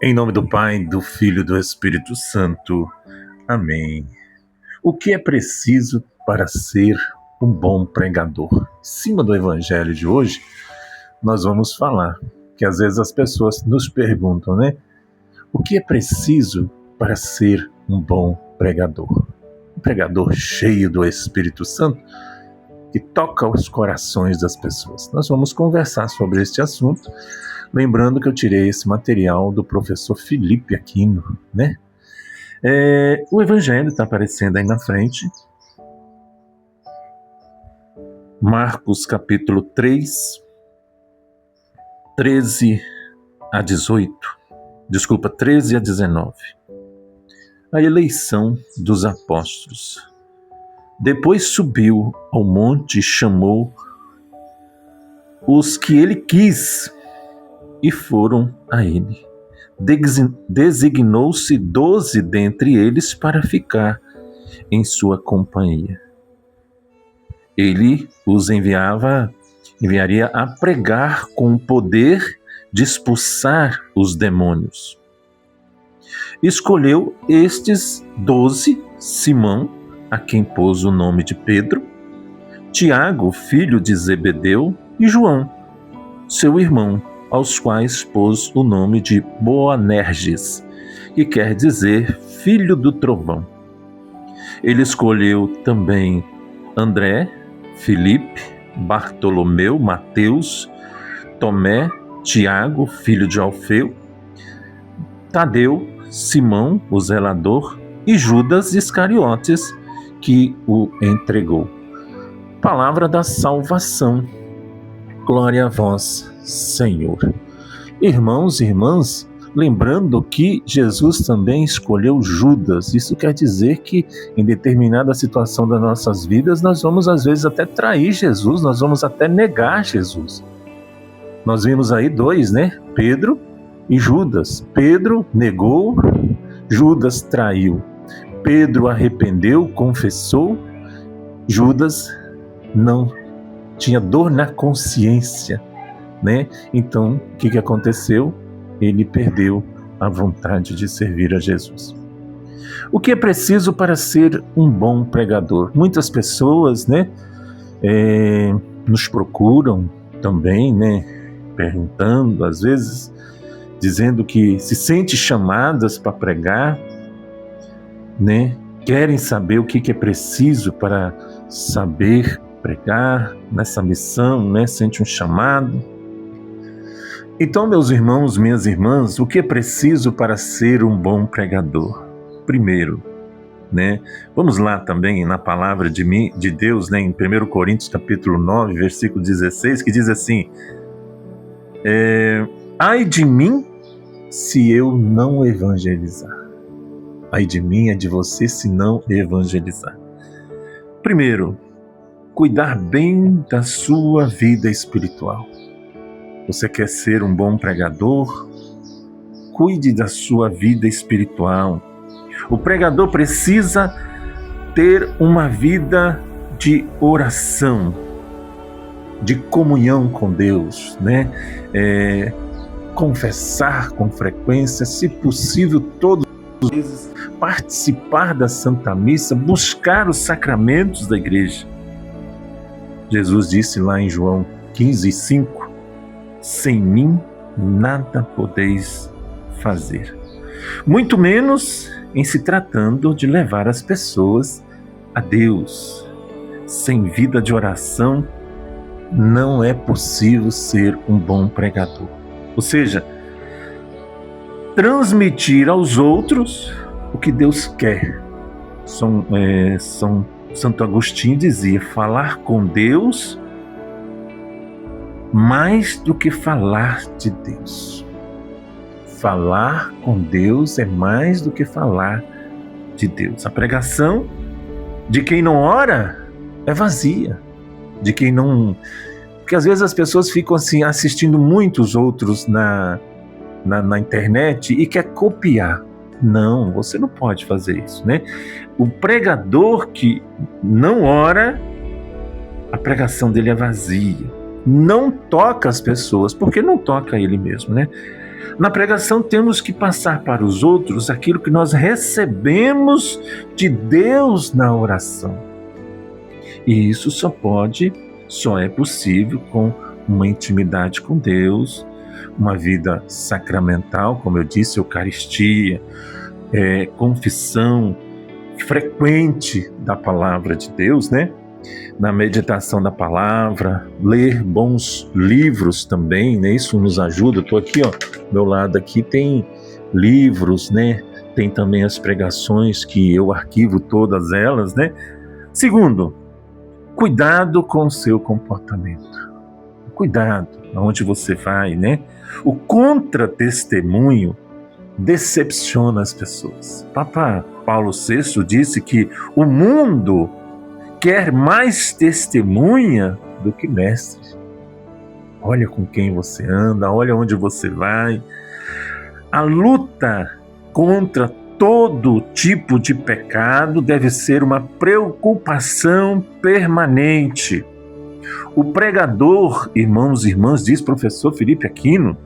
Em nome do Pai, do Filho e do Espírito Santo. Amém. O que é preciso para ser um bom pregador? Em cima do evangelho de hoje, nós vamos falar que às vezes as pessoas nos perguntam, né? O que é preciso para ser um bom pregador? Um pregador cheio do Espírito Santo que toca os corações das pessoas. Nós vamos conversar sobre este assunto, lembrando que eu tirei esse material do professor Felipe Aquino, né? O evangelho está aparecendo aí na frente. Marcos capítulo 3, 13 a 18. Desculpa, 13 a 19. A eleição dos apóstolos. Depois subiu ao monte e chamou os que ele quis e foram a ele. Designou-se 12 dentre eles para ficar em sua companhia. Ele os enviaria a pregar com o poder de expulsar os demônios. Escolheu estes 12, Simão, a quem pôs o nome de Pedro, Tiago, filho de Zebedeu, e João, seu irmão, aos quais pôs o nome de Boanerges, que quer dizer filho do trovão. Ele escolheu também André, Filipe, Bartolomeu, Mateus, Tomé, Tiago, filho de Alfeu, Tadeu, Simão, o zelador, e Judas Iscariotes, que o entregou. Palavra da salvação. Glória a vós, Senhor. Irmãos e irmãs, lembrando que Jesus também escolheu Judas. Isso quer dizer que em determinada situação das nossas vidas, nós vamos às vezes até trair Jesus, nós vamos até negar Jesus. Nós vimos aí dois, né? Pedro e Judas. Pedro negou, Judas traiu. Pedro arrependeu, confessou, Judas não tinha dor na consciência, né? Então, o que aconteceu? Ele perdeu a vontade de servir a Jesus. O que é preciso para ser um bom pregador? Muitas pessoas, né, nos procuram também, né, perguntando, às vezes, dizendo que se sente chamadas para pregar, né? Querem saber o que é preciso para saber pregar nessa missão, né? Sente um chamado. Então, meus irmãos, minhas irmãs, o que é preciso para ser um bom pregador? Primeiro, né? Vamos lá também na palavra de Deus, né? Em 1 Coríntios capítulo 9, versículo 16, que diz assim: ai de mim se eu não evangelizar. Ai de mim, é de você se não evangelizar. Primeiro, cuidar bem da sua vida espiritual. Você quer ser um bom pregador? Cuide da sua vida espiritual. O pregador precisa ter uma vida de oração, de comunhão com Deus, né? Confessar com frequência, se possível todos os vezes, participar da Santa Missa, buscar os sacramentos da igreja. Jesus disse lá em João 15:5, sem mim nada podeis fazer. Muito menos em se tratando de levar as pessoas a Deus. Sem vida de oração, não é possível ser um bom pregador. Ou seja, transmitir aos outros o que Deus quer. Santo Agostinho dizia: falar com Deus mais do que falar de Deus. Falar com Deus é mais do que falar de Deus. A pregação de quem não ora é vazia. De quem não... Porque às vezes as pessoas ficam assim, assistindo muitos outros na internet e quer copiar. Não, você não pode fazer isso, né? O pregador que não ora, a pregação dele é vazia. Não toca as pessoas, porque não toca ele mesmo, né? Na pregação temos que passar para os outros aquilo que nós recebemos de Deus na oração. E isso só é possível com uma intimidade com Deus, uma vida sacramental, como eu disse, Eucaristia, confissão frequente da palavra de Deus, né? Na meditação da palavra, ler bons livros também, né? Isso nos ajuda. Estou aqui, ó, do meu lado aqui tem livros, né? Tem também as pregações que eu arquivo todas elas, né? Segundo, cuidado com o seu comportamento. Cuidado aonde você vai, né? O contra-testemunho decepciona as pessoas. Papa Paulo VI disse que o mundo quer mais testemunha do que mestre. Olha com quem você anda, olha onde você vai. A luta contra todo tipo de pecado deve ser uma preocupação permanente. O pregador, irmãos e irmãs, diz professor Felipe Aquino,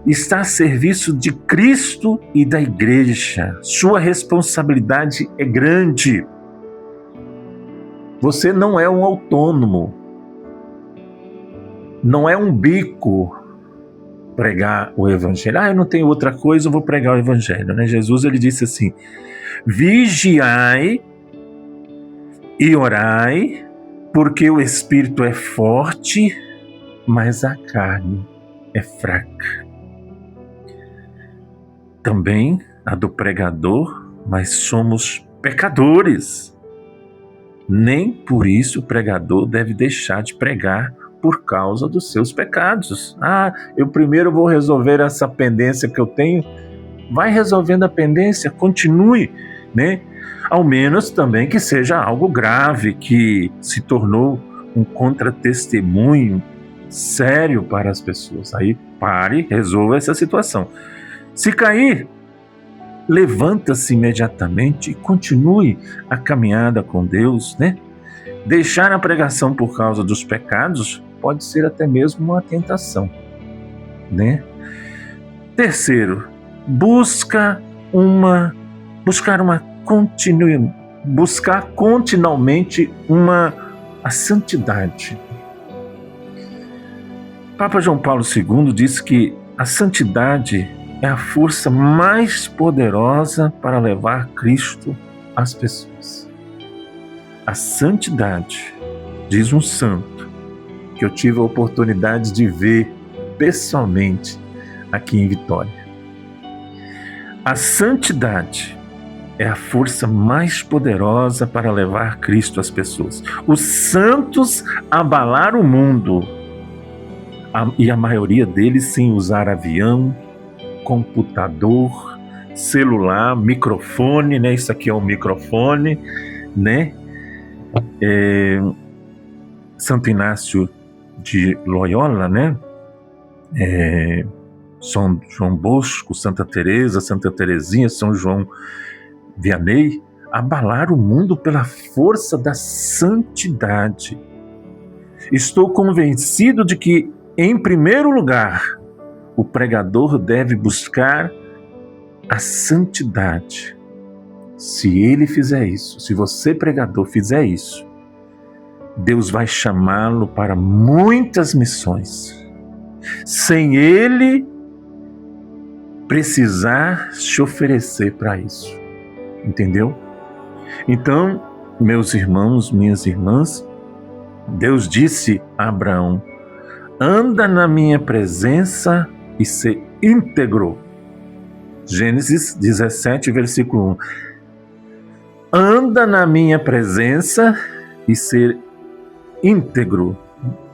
está a serviço de Cristo e da Igreja. Sua responsabilidade é grande. Você não é um autônomo, não é um bico pregar o Evangelho. Eu não tenho outra coisa, eu vou pregar o Evangelho, né? Jesus, ele disse assim, vigiai e orai, porque o espírito é forte, mas a carne é fraca. Também a do pregador, mas somos pecadores. Nem por isso o pregador deve deixar de pregar por causa dos seus pecados. Eu primeiro vou resolver essa pendência que eu tenho. Vai resolvendo a pendência, continue, né? Ao menos também que seja algo grave, que se tornou um contra-testemunho sério para as pessoas. Aí pare, resolva essa situação. Se cair, levanta-se imediatamente e continue a caminhada com Deus, né? Deixar a pregação por causa dos pecados pode ser até mesmo uma tentação, né? Terceiro, buscar continuamente a santidade. Papa João Paulo II disse que a santidade é a força mais poderosa para levar Cristo às pessoas. A santidade, diz um santo, que eu tive a oportunidade de ver pessoalmente aqui em Vitória. A santidade é a força mais poderosa para levar Cristo às pessoas. Os santos abalaram o mundo, e a maioria deles sem usar avião, computador, celular, microfone, né? Isso aqui é um microfone, né? Santo Inácio de Loyola, né? São João Bosco, Santa Teresa, Santa Teresinha, São João Vianney, abalaram o mundo pela força da santidade. Estou convencido de que, em primeiro lugar, o pregador deve buscar a santidade. Se ele fizer isso, se você, pregador, fizer isso, Deus vai chamá-lo para muitas missões, sem ele precisar se oferecer para isso. Entendeu? Então, meus irmãos, minhas irmãs, Deus disse a Abraão, anda na minha presença e ser íntegro. Gênesis 17, versículo 1. Anda na minha presença e ser íntegro.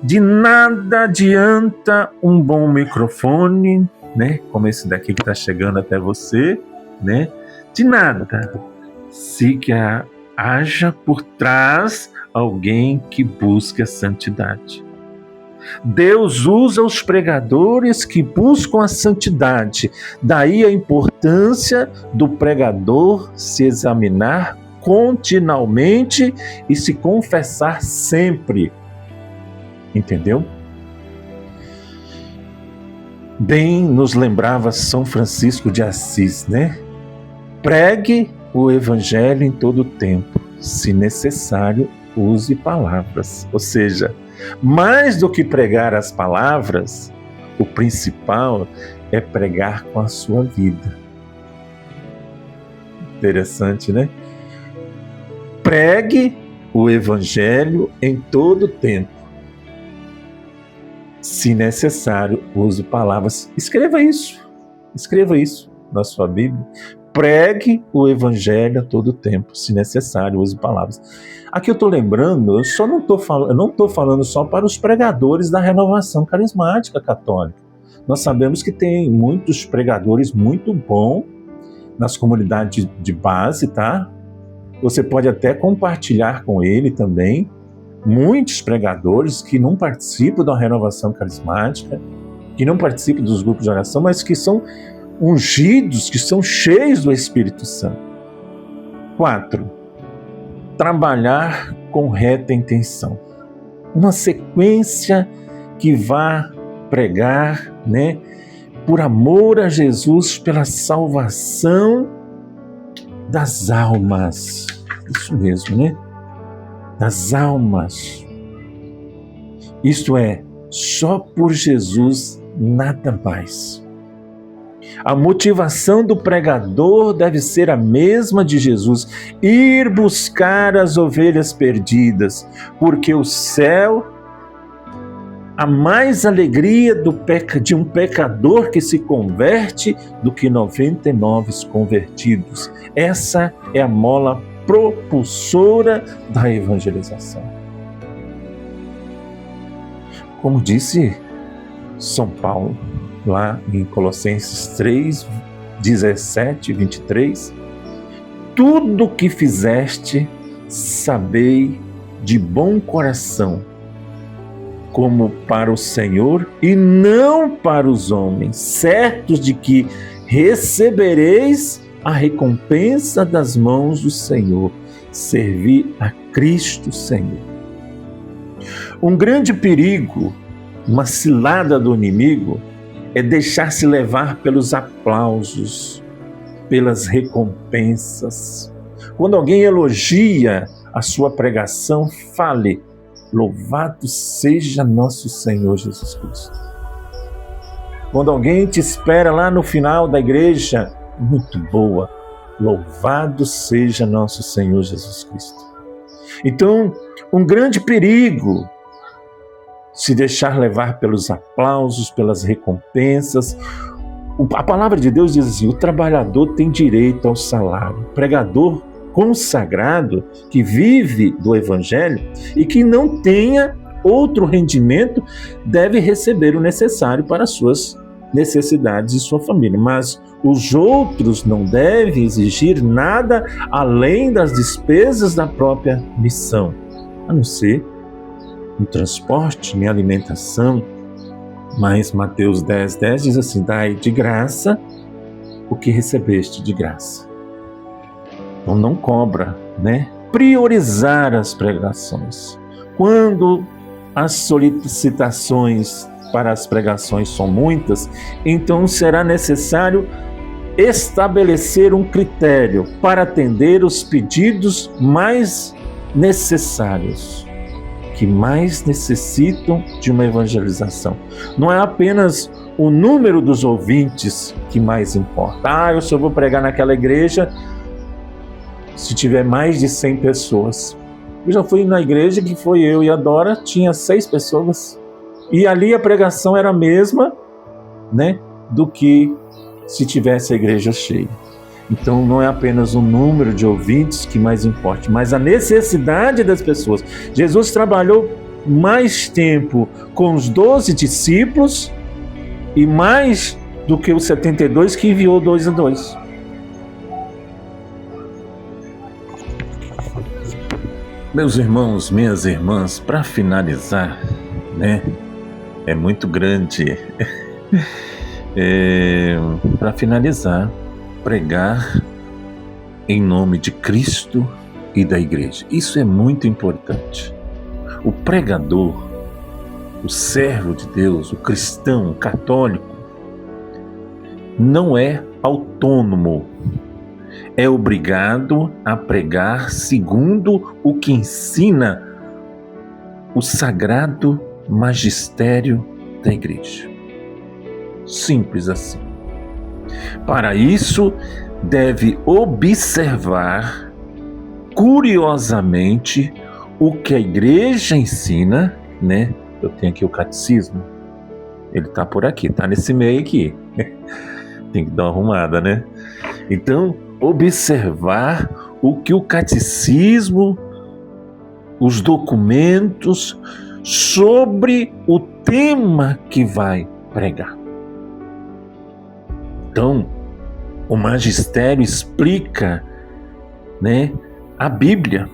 De nada adianta um bom microfone, né? Como esse daqui que está chegando até você, né? De nada, se que haja por trás alguém que busque a santidade. Deus usa os pregadores que buscam a santidade. Daí a importância do pregador se examinar continuamente e se confessar sempre. Entendeu? Bem nos lembrava São Francisco de Assis, né? Pregue o evangelho em todo o tempo, se necessário, use palavras. Ou seja, mais do que pregar as palavras, o principal é pregar com a sua vida. Interessante, né? Pregue o evangelho em todo o tempo. Se necessário, use palavras. Escreva isso na sua Bíblia. Pregue o evangelho a todo tempo. Se necessário, use palavras. Aqui eu estou lembrando, eu não estou falando só para os pregadores da renovação carismática católica. Nós sabemos que tem muitos pregadores muito bons nas comunidades de base, tá? Você pode até compartilhar com ele também. Muitos pregadores que não participam da renovação carismática, que não participam dos grupos de oração, mas que são ungidos, que são cheios do Espírito Santo. 4. Trabalhar com reta intenção. Uma sequência que vá pregar, né, por amor a Jesus, pela salvação das almas. Isso mesmo, né? Das almas. Isto é, só por Jesus, nada mais. A motivação do pregador deve ser a mesma de Jesus, ir buscar as ovelhas perdidas, porque o céu, há mais alegria de um pecador que se converte do que 99 convertidos. Essa é a mola propulsora da evangelização. Como disse São Paulo, lá em Colossenses 3, 17 e 23, tudo que fizeste, sabei de bom coração, como para o Senhor e não para os homens, certos de que recebereis a recompensa das mãos do Senhor, servir a Cristo Senhor. Um grande perigo, uma cilada do inimigo, é deixar-se levar pelos aplausos, pelas recompensas. Quando alguém elogia a sua pregação, fale: louvado seja nosso Senhor Jesus Cristo. Quando alguém te espera lá no final da igreja, muito boa, louvado seja nosso Senhor Jesus Cristo. Então, um grande perigo, se deixar levar pelos aplausos, pelas recompensas. A palavra de Deus diz assim: o trabalhador tem direito ao salário. O pregador consagrado, que vive do evangelho e que não tenha outro rendimento, deve receber o necessário para as suas necessidades e sua família. Mas os outros não devem exigir nada além das despesas da própria missão, a não ser no transporte, em alimentação. Mas Mateus 10:10 diz assim: dai de graça o que recebeste de graça. Então não cobra, né? Priorizar as pregações. Quando as solicitações para as pregações são muitas, então será necessário estabelecer um critério para atender os pedidos mais necessários, que mais necessitam de uma evangelização. Não é apenas o número dos ouvintes que mais importa. Eu só vou pregar naquela igreja se tiver mais de 100 pessoas. Eu já fui na igreja que foi eu e a Dora, tinha 6 pessoas. E ali a pregação era a mesma, né, do que se tivesse a igreja cheia. Então não é apenas o número de ouvintes que mais importa, mas a necessidade das pessoas. Jesus trabalhou mais tempo com os 12 discípulos e mais do que os 72 que enviou 2 a 2. Meus irmãos, minhas irmãs, para finalizar, né, é muito grande. Para finalizar, pregar em nome de Cristo e da igreja. Isso é muito importante. O pregador, o servo de Deus, o cristão, o católico, não é autônomo. É obrigado a pregar segundo o que ensina o sagrado magistério da igreja. Simples assim. Para isso, deve observar curiosamente o que a igreja ensina, né? Eu tenho aqui o catecismo. Ele tá por aqui, tá nesse meio aqui. Tem que dar uma arrumada, né? Então, observar o que o catecismo, os documentos sobre o tema que vai pregar. Então, o magistério explica, né, a Bíblia,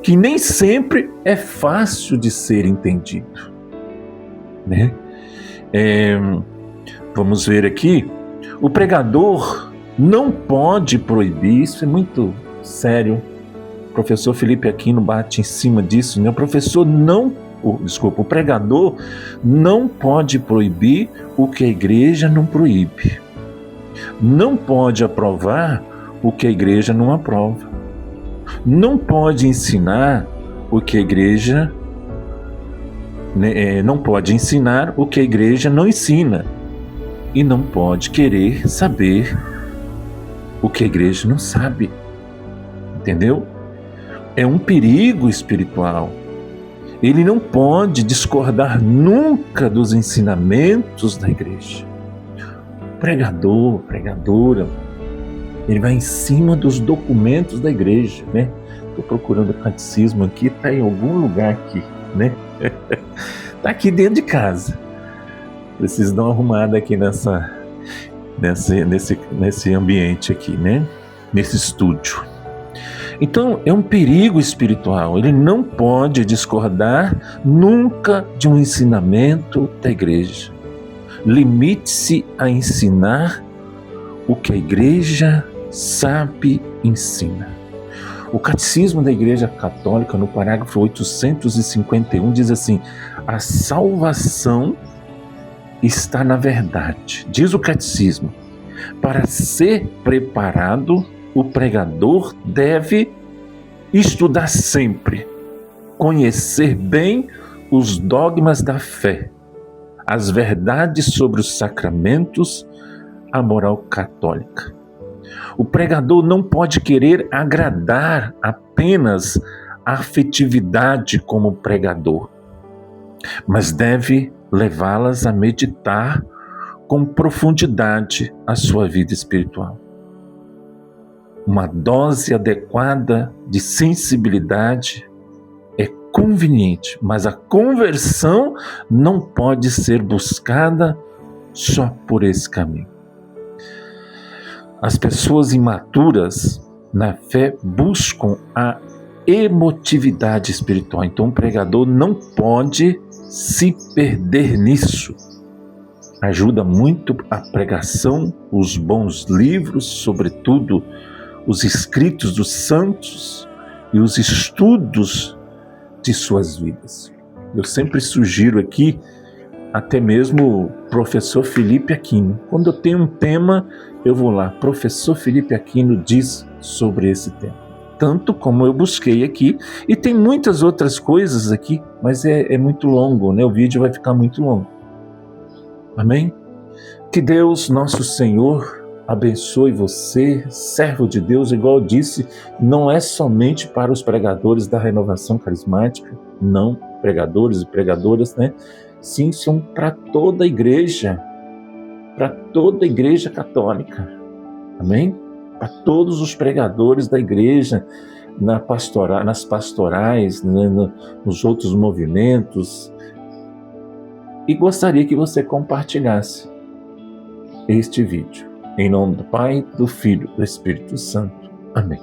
que nem sempre é fácil de ser entendido, né? Vamos ver aqui, o pregador não pode proibir, isso é muito sério, o professor Felipe Aquino bate em cima disso, né? O pregador não pode proibir o que a igreja não proíbe, não pode aprovar o que a igreja não aprova, não pode ensinar o que a igreja não pode ensinar o que a igreja não ensina, e não pode querer saber o que a igreja não sabe, entendeu? É um perigo espiritual. Ele não pode discordar nunca dos ensinamentos da igreja. O pregador, pregadora, ele vai em cima dos documentos da igreja, né? Estou procurando o catecismo aqui, está em algum lugar aqui, né? Está aqui dentro de casa. Preciso dar uma arrumada aqui nesse ambiente aqui, né? Nesse estúdio. Então, é um perigo espiritual. Ele não pode discordar nunca de um ensinamento da igreja. Limite-se a ensinar o que a igreja sabe e ensina. O Catecismo da Igreja Católica, no parágrafo 851, diz assim: a salvação está na verdade. Diz o Catecismo: para ser preparado, o pregador deve estudar sempre, conhecer bem os dogmas da fé, as verdades sobre os sacramentos, a moral católica. O pregador não pode querer agradar apenas a afetividade como pregador, mas deve levá-las a meditar com profundidade a sua vida espiritual. Uma dose adequada de sensibilidade é conveniente, mas a conversão não pode ser buscada só por esse caminho. As pessoas imaturas na fé buscam a emotividade espiritual. Então o pregador não pode se perder nisso. Ajuda muito a pregação, os bons livros, sobretudo os escritos dos santos e os estudos de suas vidas. Eu sempre sugiro aqui, até mesmo o professor Felipe Aquino. Quando eu tenho um tema, eu vou lá, professor Felipe Aquino diz sobre esse tema. Tanto como eu busquei aqui, e tem muitas outras coisas aqui, mas é muito longo, né? O vídeo vai ficar muito longo. Amém? Que Deus, nosso Senhor, abençoe você, servo de Deus, igual eu disse, não é somente para os pregadores da renovação carismática, não, pregadores e pregadoras, né? Sim, são para toda a igreja católica, amém? Para todos os pregadores da igreja, nas pastorais, né? Nos outros movimentos. E gostaria que você compartilhasse este vídeo. Em nome do Pai, do Filho e do Espírito Santo. Amém.